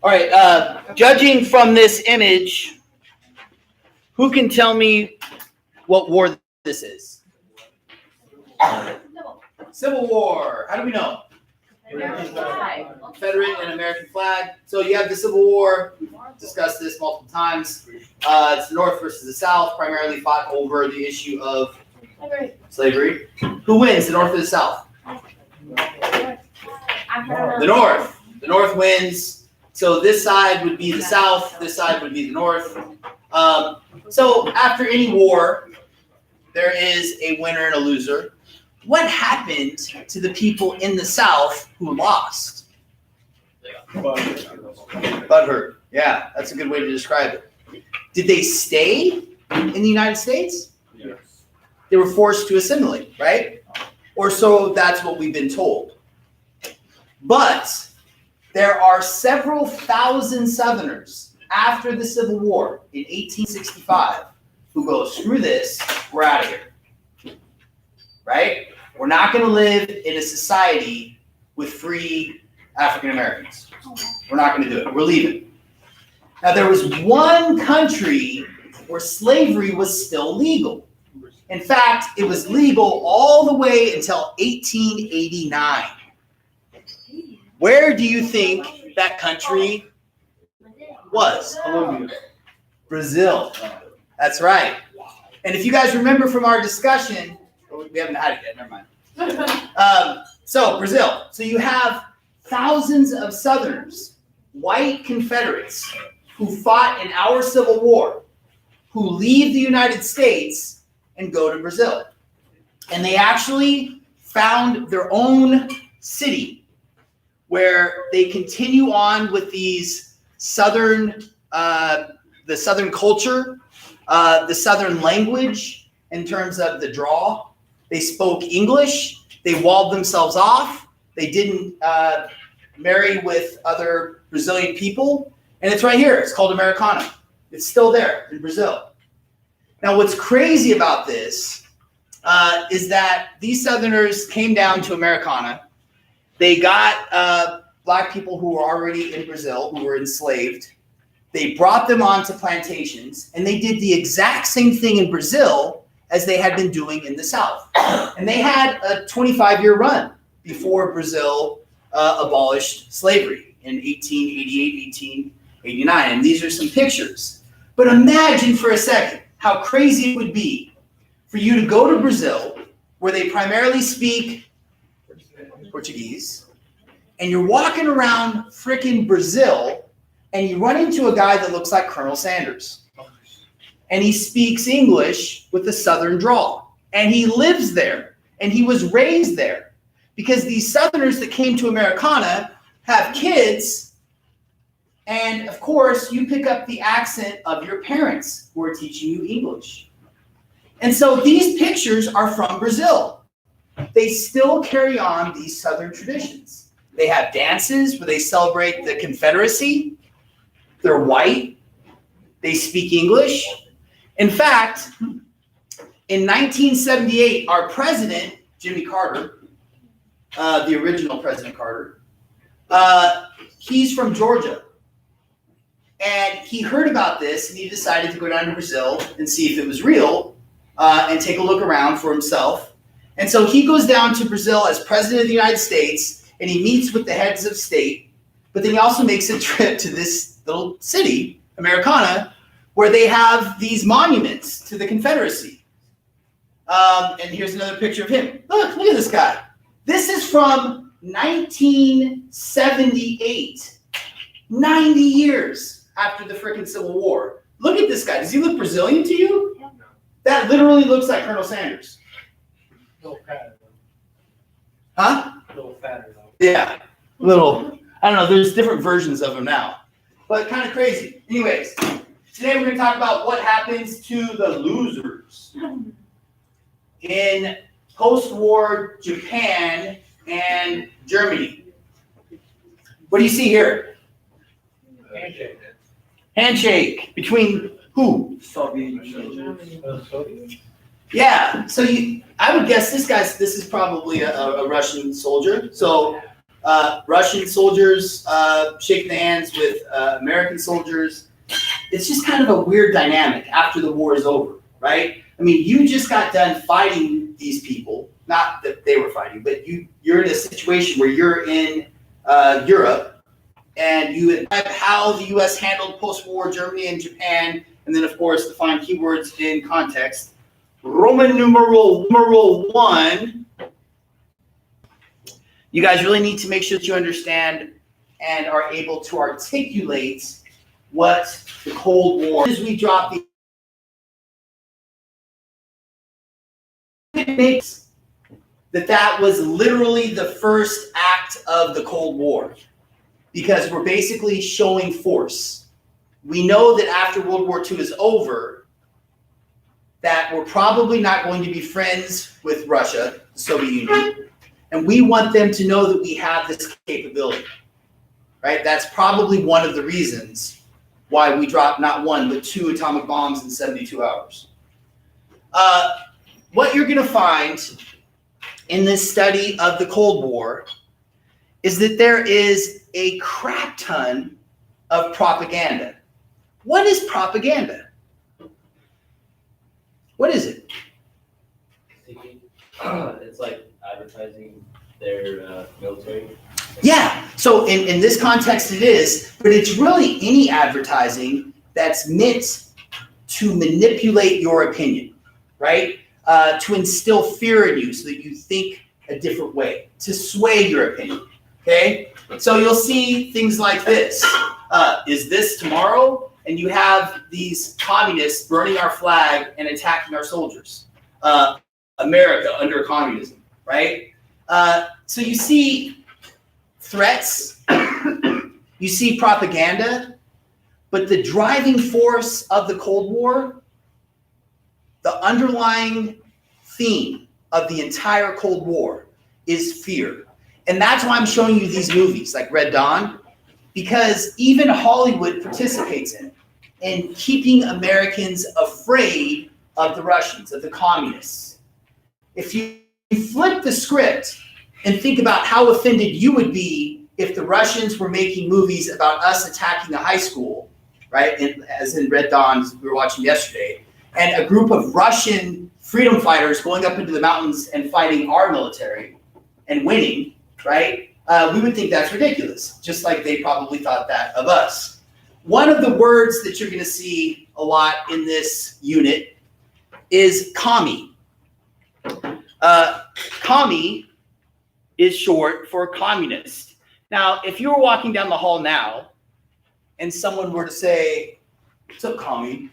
All right, judging from this image, who can tell me what war this is? Civil War. How do we know? Confederate and American flag. So you have the Civil War. We've discussed this multiple times. It's the North versus the South, primarily fought over the issue of slavery. Who wins, the North or the South? The North. The North wins. So this side would be the South. This side would be the North. So after any war, there is a winner and a loser. What happened to the people in the South who lost? Butthurt. Yeah, that's a good way to describe it. Did they stay in the United States? Yes. They were forced to assimilate, right? Or so that's what we've been told. But there are several thousand Southerners after the Civil War in 1865 who go, screw this, we're out of here. Right? We're not going to live in a society with free African Americans. We're not going to do it. We're leaving. Now, there was one country where slavery was still legal. In fact, it was legal all the way until 1889. Where do you think that country was? Brazil. That's right. And if you guys remember from our discussion, we haven't had it yet, never mind. So Brazil. So you have thousands of Southerners, white Confederates, who fought in our Civil War, who leave the United States and go to Brazil. And they actually found their own city where they continue on with these Southern, the Southern culture, the Southern language in terms of the draw. They spoke English. They walled themselves off. They didn't marry with other Brazilian people. And it's right here. It's called Americana. It's still there in Brazil. Now, what's crazy about this is that these Southerners came down to Americana. They got black people who were already in Brazil, who were enslaved. They brought them onto plantations, and they did the exact same thing in Brazil as they had been doing in the South. And they had a 25-year run before Brazil abolished slavery in 1888, 1889. And these are some pictures. But imagine for a second how crazy it would be for you to go to Brazil, where they primarily speak Portuguese, and you're walking around frickin' Brazil, and you run into a guy that looks like Colonel Sanders. And he speaks English with a Southern drawl. And he lives there. And he was raised there. Because these Southerners that came to Americana have kids. And, of course, you pick up the accent of your parents who are teaching you English. And so these pictures are from Brazil. They still carry on these Southern traditions. They have dances where they celebrate the Confederacy. They're white. They speak English. In fact, in 1978, our president, Jimmy Carter, the original President Carter, he's from Georgia. And he heard about this, and he decided to go down to Brazil and see if it was real and take a look around for himself. And so he goes down to Brazil as president of the United States, and he meets with the heads of state. But then he also makes a trip to this little city, Americana, where they have these monuments to the Confederacy. And here's another picture of him. Look at this guy. This is from 1978, 90 years after the frickin' Civil War. Look at this guy. Does he look Brazilian to you? No. That literally looks like Colonel Sanders. A little fatter, though. Huh? A little fatter, though. Yeah. Little, I don't know, there's different versions of him now. But kind of crazy. Anyways, today we're going to talk about what happens to the losers in post-war Japan and Germany. What do you see here? Handshake. Handshake between who? Soviet Union. Yeah. So I would guess this is probably a Russian soldier. So Russian soldiers shaking the hands with American soldiers. It's just kind of a weird dynamic after the war is over, right? I mean, you just got done fighting these people. Not that they were fighting, but you're in a situation where you're in Europe, and you describe how the U.S. handled post-war Germany and Japan, and then, of course, define keywords in context. Roman numeral 1. You guys really need to make sure that you understand and are able to articulate what the Cold War is. We drop the that was literally the first act of the Cold War, because we're basically showing force. We know that after World War II is over, that we're probably not going to be friends with Russia, the Soviet Union, and we want them to know that we have this capability, right? That's probably one of the reasons why we dropped not 1, but 2 atomic bombs in 72 hours. What you're gonna find in this study of the Cold War is that there is a crap ton of propaganda. What is propaganda? What is it? It's like advertising their military. Yeah, so in this context it is, but it's really any advertising that's meant to manipulate your opinion, right? To instill fear in you so that you think a different way, to sway your opinion, okay? So you'll see things like this. Is this tomorrow? And you have these communists burning our flag and attacking our soldiers. America under communism, right? So you see threats, you see propaganda, but the driving force of the Cold War, the underlying theme of the entire Cold War is fear. And that's why I'm showing you these movies like Red Dawn, because even Hollywood participates in it, in keeping Americans afraid of the Russians, of the communists. If you flip the script and think about how offended you would be if the Russians were making movies about us attacking a high school, right? As in Red Dawn, we were watching yesterday, and a group of Russian freedom fighters going up into the mountains and fighting our military and winning, right? We would think that's ridiculous, just like they probably thought that of us. One of the words that you're going to see a lot in this unit is commie. Commie is short for communist. Now, if you were walking down the hall now and someone were to say, "What's up, commie?"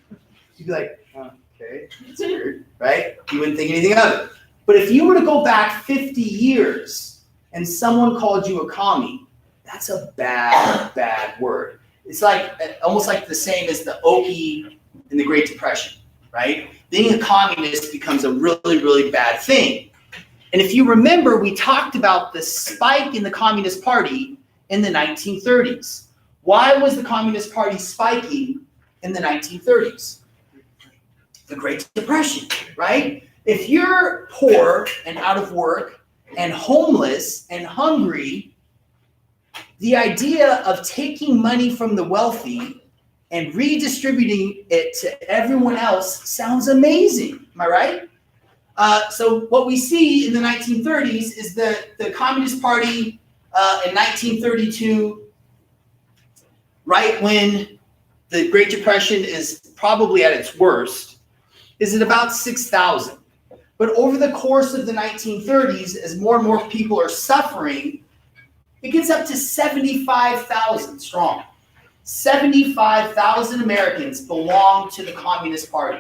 You'd be like, okay, that's weird, right? You wouldn't think anything of it. But if you were to go back 50 years and someone called you a commie, that's a bad, bad word. It's like almost like the same as the Okie in the Great Depression, right? Being a communist becomes a really, really bad thing. And if you remember, we talked about the spike in the Communist Party in the 1930s. Why was the Communist Party spiking in the 1930s? The Great Depression, right? If you're poor and out of work and homeless and hungry, the idea of taking money from the wealthy and redistributing it to everyone else sounds amazing. Am I right? So what we see in the 1930s is that the Communist Party in 1932, right when the Great Depression is probably at its worst, is at about 6,000. But over the course of the 1930s, as more and more people are suffering, it gets up to 75,000 strong. 75,000 Americans belong to the Communist Party.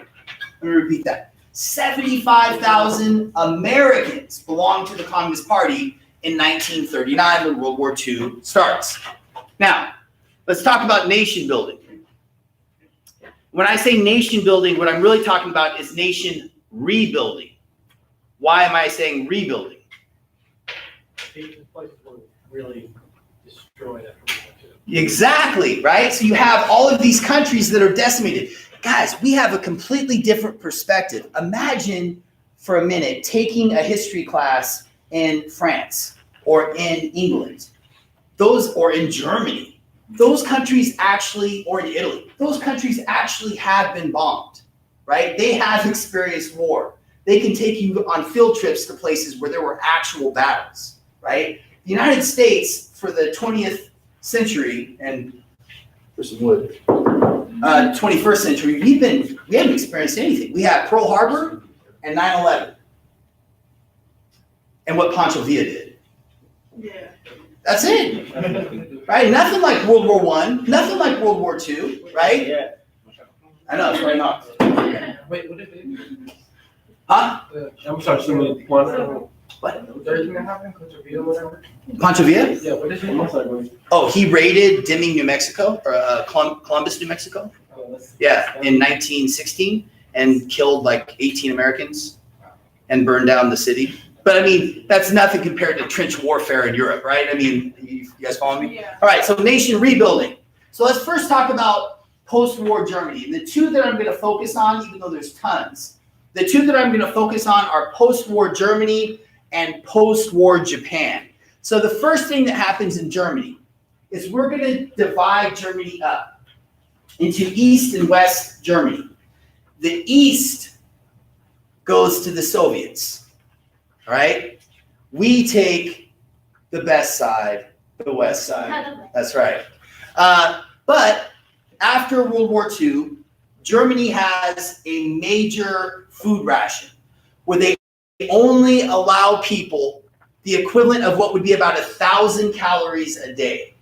Let me repeat that. 75,000 Americans belong to the Communist Party in 1939 when World War II starts. Now, let's talk about nation building. When I say nation building, what I'm really talking about is nation rebuilding. Why am I saying rebuilding? These places were really destroyed after World War II. Exactly, right? So you have all of these countries that are decimated. Guys, we have a completely different perspective. Imagine for a minute taking a history class in France or in England or in Germany, those countries actually, or in Italy, those countries actually have been bombed, right? They have experienced war. They can take you on field trips to places where there were actual battles, right? The United States for the 20th century and for some wood, 21st century, we haven't experienced anything. We had Pearl Harbor and 9/11, and what Pancho Villa did. Yeah. That's it, right? Nothing like World War I, nothing like World War II, right? Yeah. I know, it's right off. Wait, what did they do? Huh? I'm sorry, so one. What? Thursday that happened, Contra whatever? Pancho Villa? Yeah, what did he? Oh, he raided Deming, New Mexico, or Columbus, New Mexico. Yeah, in 1916, and killed like 18 Americans and burned down the city. But I mean, that's nothing compared to trench warfare in Europe, right? I mean, you guys follow me? Yeah. All right, so nation rebuilding. So let's first talk about post-war Germany. And the two that I'm going to focus on, even though there's tons, the two that I'm going to focus on are post-war Germany and post-war Japan. So the first thing that happens in Germany is we're going to divide Germany up into East and West Germany. The East goes to the Soviets, all right? We take the best side, the West side. That's right. But after World War II, Germany has a major food ration where they only allow people the equivalent of what would be about 1,000 calories a day.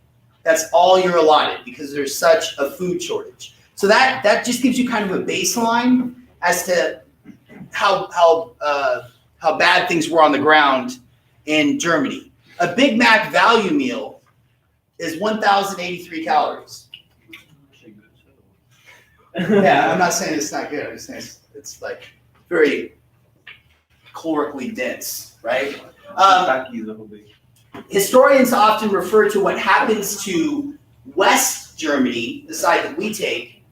That's all you're allotted because there's such a food shortage. So that just gives you kind of a baseline as to how bad things were on the ground in Germany. A Big Mac value meal is 1,083 calories. Yeah, I'm not saying it's not good. I'm just saying it's like very calorically dense, right? Historians often refer to what happens to West Germany, the side that we take,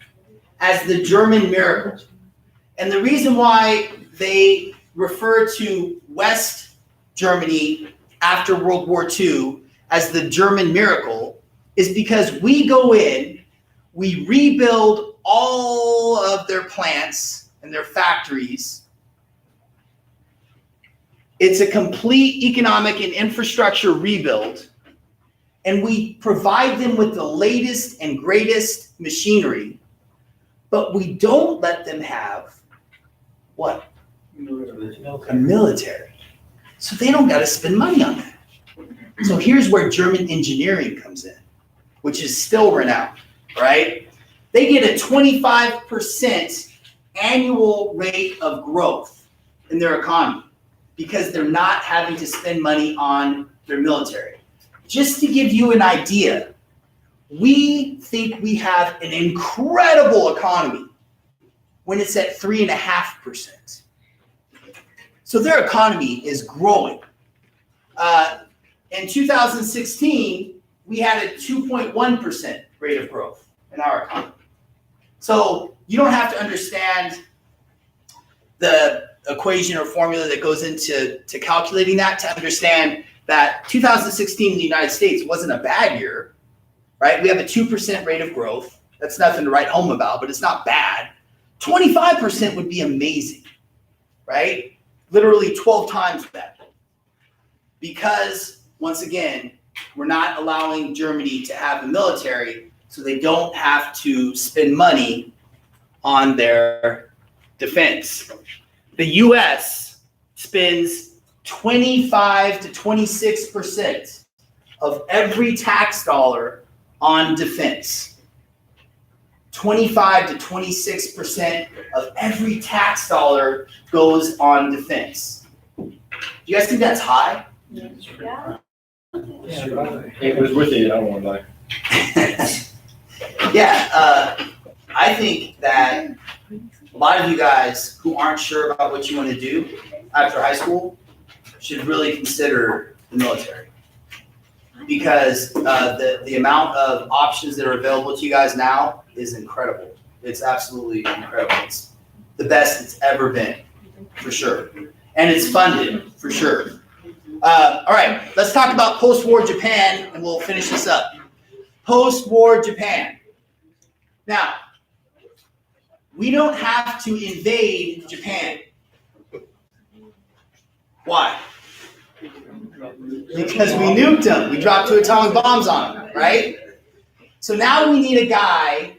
as the German miracle. And the reason why they refer to West Germany after World War II as the German miracle is because we go in, we rebuild all of their plants and their factories. It's a complete economic and infrastructure rebuild, and we provide them with the latest and greatest machinery, but we don't let them have what? A military. So they don't got to spend money on that. So here's where German engineering comes in, which is still renowned, right? They get a 25% annual rate of growth in their economy because they're not having to spend money on their military. Just to give you an idea, we think we have an incredible economy when it's at 3.5%. So their economy is growing. In 2016, we had a 2.1% rate of growth in our economy. So you don't have to understand the equation or formula that goes into calculating that to understand that 2016 in the United States wasn't a bad year, right? We have a 2% rate of growth. That's nothing to write home about, but it's not bad. 25% would be amazing, right? Literally 12 times that. Because, once again, we're not allowing Germany to have a military, so they don't have to spend money on their defense. The U.S. spends 25 to 26% of every tax dollar on defense. 25 to 26% of every tax dollar goes on defense. Do you guys think that's high? Yeah. It was worth it, I don't want to lie. Yeah, I think that a lot of you guys who aren't sure about what you want to do after high school should really consider the military. Because the amount of options that are available to you guys now is incredible. It's absolutely incredible. It's the best it's ever been, for sure. And it's funded, for sure. All right, let's talk about post-war Japan, and we'll finish this up. Post-war Japan. Now, we don't have to invade Japan. Why? Because we nuked them. We dropped 2 atomic bombs on them, right? So now we need a guy,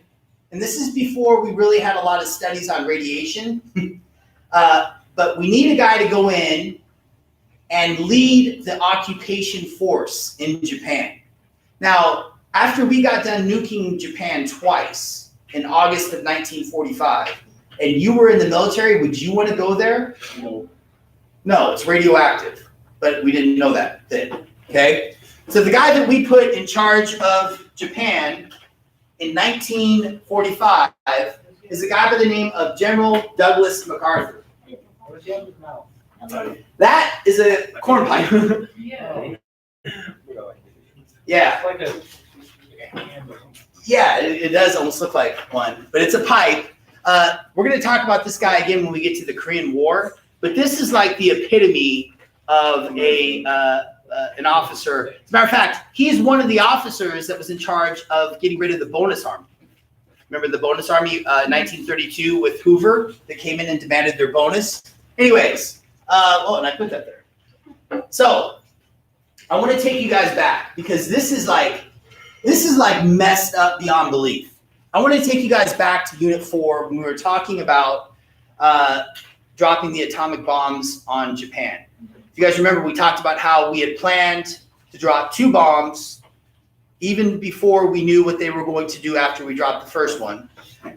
and this is before we really had a lot of studies on radiation, but we need a guy to go in and lead the occupation force in Japan. Now, after we got done nuking Japan twice in August of 1945, and you were in the military, would you want to go there? No. No, it's radioactive, but we didn't know that then, okay? So the guy that we put in charge of Japan in 1945 is a guy by the name of General Douglas MacArthur. What's he have in his mouth? That is a corn pipe. Yeah. Yeah, It's like a hand or something. yeah, it does almost look like one, but it's a pipe. We're going to talk about this guy again when we get to the Korean War, but this is like the epitome of an officer. As a matter of fact, he's one of the officers that was in charge of getting rid of the bonus army. Remember the bonus army, 1932 with Hoover, that came in and demanded their bonus? Anyways, and I put that there. So, I want to take you guys back because this is like messed up beyond belief. I want to take you guys back to Unit 4 when we were talking about dropping the atomic bombs on Japan. If you guys remember, we talked about how we had planned to drop 2 bombs even before we knew what they were going to do after we dropped the first one.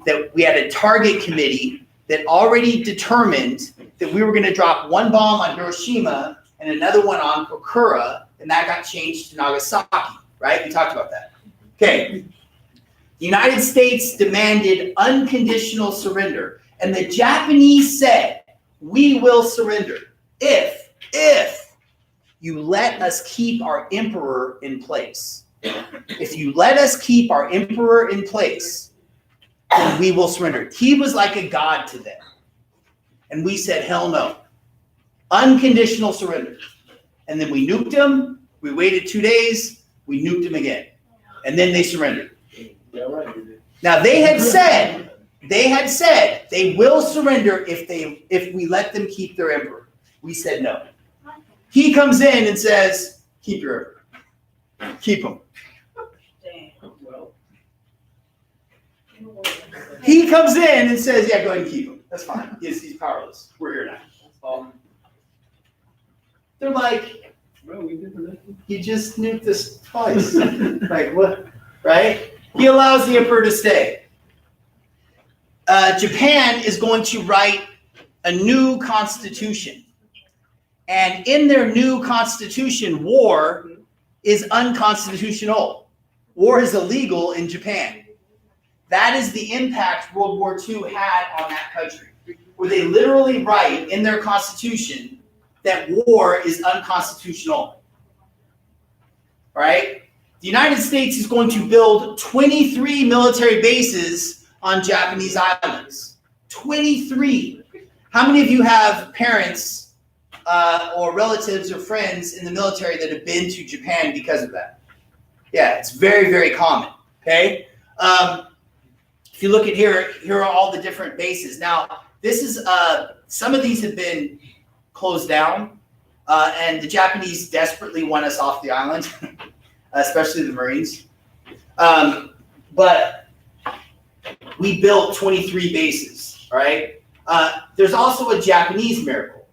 That we had a target committee that already determined that we were going to drop 1 bomb on Hiroshima and another one on Kokura, and that got changed to Nagasaki, right? We talked about that. Okay. The United States demanded unconditional surrender, and the Japanese said, we will surrender if you let us keep our emperor in place. If you let us keep our emperor in place, then we will surrender. He was like a god to them. And we said, hell no. Unconditional surrender. And then we nuked him. We waited 2 days. We nuked him again. And then they surrendered. Yeah, right. Now they had said they will surrender if we let them keep their emperor. We said no. He comes in and says, keep your emperor. Keep him. He comes in and says, yeah, go ahead and keep him. That's fine. He's powerless. We're here now. They're like, Bro, we did the you just nuked this twice. Like, what? Right? He allows the emperor to stay. Japan is going to write a new constitution. And in their new constitution, war is unconstitutional. War is illegal in Japan. That is the impact World War II had on that country, where they literally write in their constitution that war is unconstitutional. Right? The United States is going to build 23 military bases on Japanese islands. 23. How many of you have parents or relatives or friends in the military that have been to Japan because of that? Yeah, it's very, very common. Okay? If you look at here are all the different bases. Now, this is some of these have been closed down, and the Japanese desperately want us off the island, especially the Marines. But we built 23 bases, all right? There's also a Japanese miracle,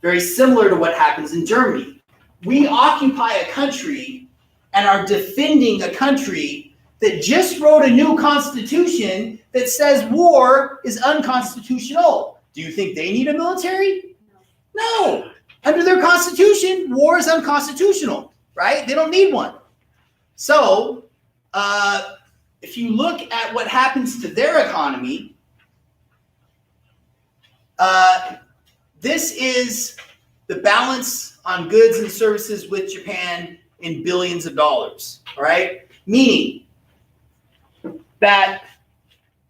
very similar to what happens in Germany. We occupy a country and are defending a country that just wrote a new constitution that says war is unconstitutional. Do you think they need a military? No. Under their constitution, war is unconstitutional, right? They don't need one. So, if you look at what happens to their economy, this is the balance on goods and services with Japan in billions of dollars, all right? Meaning that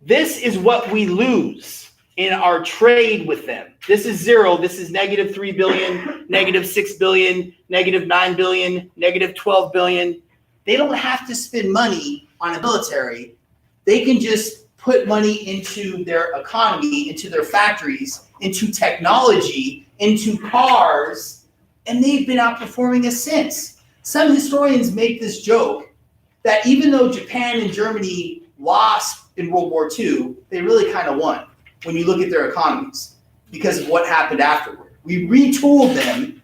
this is what we lose in our trade with them. This is zero. This is negative 3 billion, negative 6 billion, negative 9 billion, negative 12 billion. They don't have to spend money on a military. They can just put money into their economy, into their factories, into technology, into cars, and they've been outperforming us since. Some historians make this joke that even though Japan and Germany lost in World War II, they really kind of won when you look at their economies because of what happened afterward. We retooled them,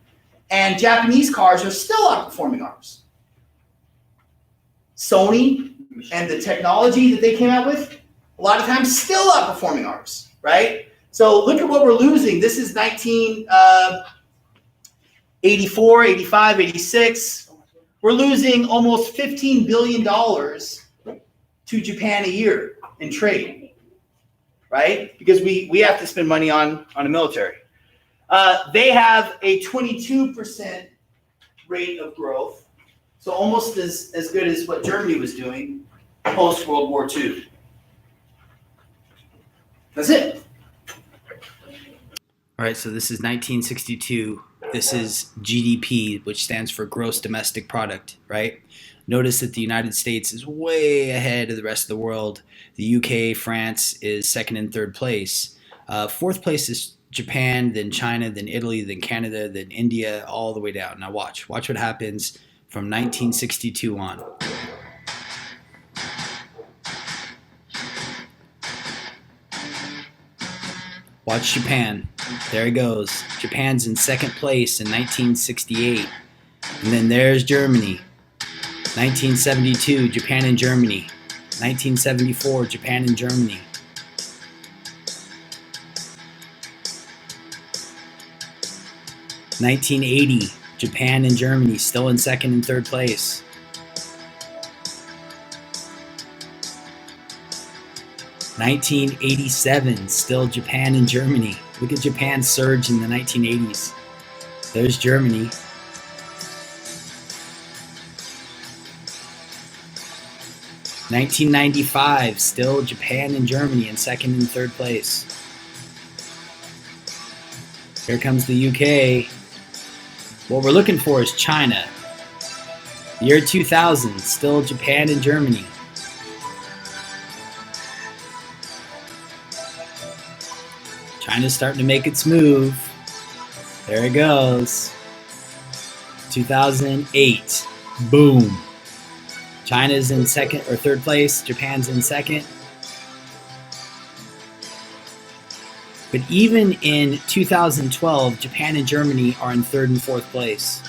and Japanese cars are still outperforming ours. Sony and the technology that they came out with, a lot of times still outperforming ours, right? So look at what we're losing. This is 1984, 85, 86. We're losing almost $15 billion to Japan a year in trade, right? Because we have to spend money on a military. They have a 22% rate of growth, so almost as good as what Germany was doing post-World War II. That's it. All right, so this is 1962. This is GDP, which stands for Gross Domestic Product, right? Notice that the United States is way ahead of the rest of the world. The UK, France is second and third place. Fourth place is Japan, then China, then Italy, then Canada, then India, all the way down. Now watch what happens from 1962 on. Watch Japan. There it goes. Japan's in second place in 1968. And then there's Germany. 1972, Japan and Germany. 1974, Japan and Germany. (1980) Japan and Germany still in second and third place. 1987, still Japan and Germany. Look at Japan's surge in the 1980s. There's Germany. 1995, still Japan and Germany in second and third place. Here comes the UK. What we're looking for is China. Year 2000, still Japan and Germany. China's starting to make its move. There it goes. 2008. Boom. China's in second or third place. Japan's in second. But even in 2012, Japan and Germany are in third and fourth place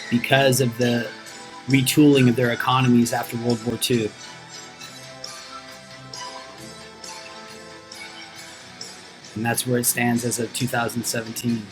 because of the retooling of their economies after World War II. And that's where it stands as of 2017.